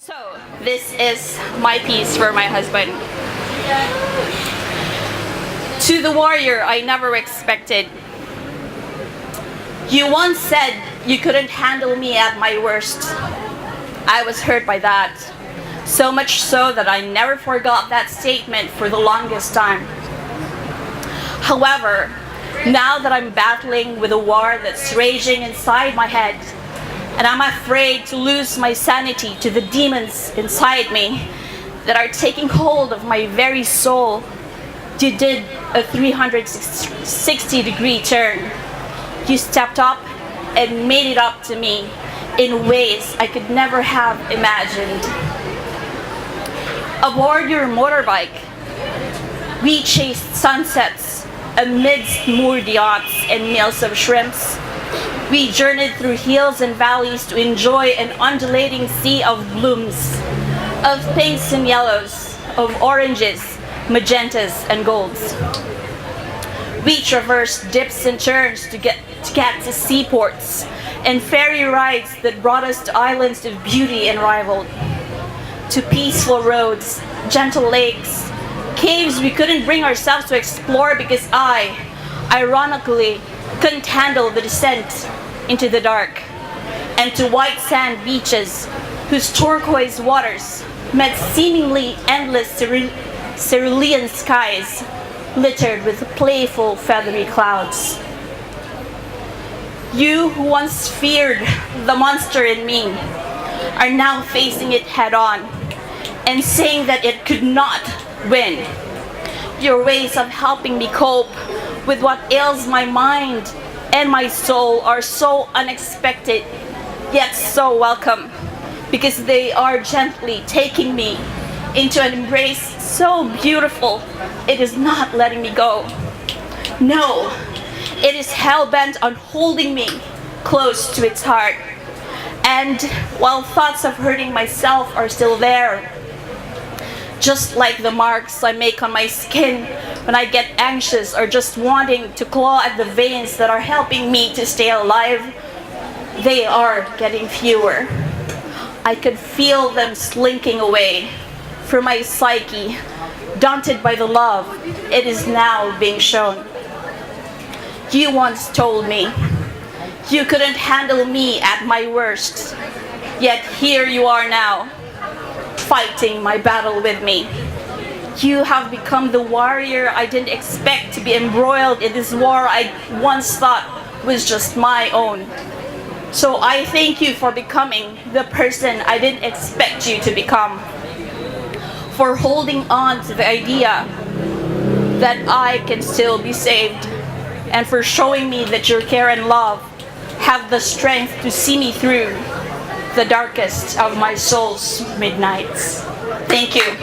So, this is my piece for my husband. To the warrior I never expected. You once said you couldn't handle me at my worst. I was hurt by that. So much so that I never forgot that statement for the longest time. However, now that I'm battling with a war that's raging inside my head, and I'm afraid to lose my sanity to the demons inside me that are taking hold of my very soul, you did a 360-degree turn. You stepped up and made it up to me in ways I could never have imagined. Aboard your motorbike, we chased sunsets amidst moored yachts and meals of shrimps. We journeyed through hills and valleys to enjoy an undulating sea of blooms, of pinks and yellows, of oranges, magentas and golds. We traversed dips and turns to get to seaports and ferry rides that brought us to islands of beauty unrivaled, to peaceful roads, gentle lakes, caves we couldn't bring ourselves to explore because I, ironically, couldn't handle the descent into the dark, and to white sand beaches whose turquoise waters met seemingly endless cerulean skies littered with playful feathery clouds. You who once feared the monster in me are now facing it head on and saying that it could not win. Your ways of helping me cope with what ails my mind and my soul are so unexpected, yet so welcome, because they are gently taking me into an embrace so beautiful, it is not letting me go. No, it is hell-bent on holding me close to its heart. And while thoughts of hurting myself are still there, just like the marks I make on my skin when I get anxious or just wanting to claw at the veins that are helping me to stay alive, they are getting fewer. I could feel them slinking away from my psyche, daunted by the love it is now being shown. You once told me you couldn't handle me at my worst, yet here you are now, fighting my battle with me. You have become the warrior I didn't expect to be embroiled in this war I once thought was just my own. So I thank you for becoming the person I didn't expect you to become, for holding on to the idea that I can still be saved, and for showing me that your care and love have the strength to see me through the darkest of my soul's midnights. Thank you.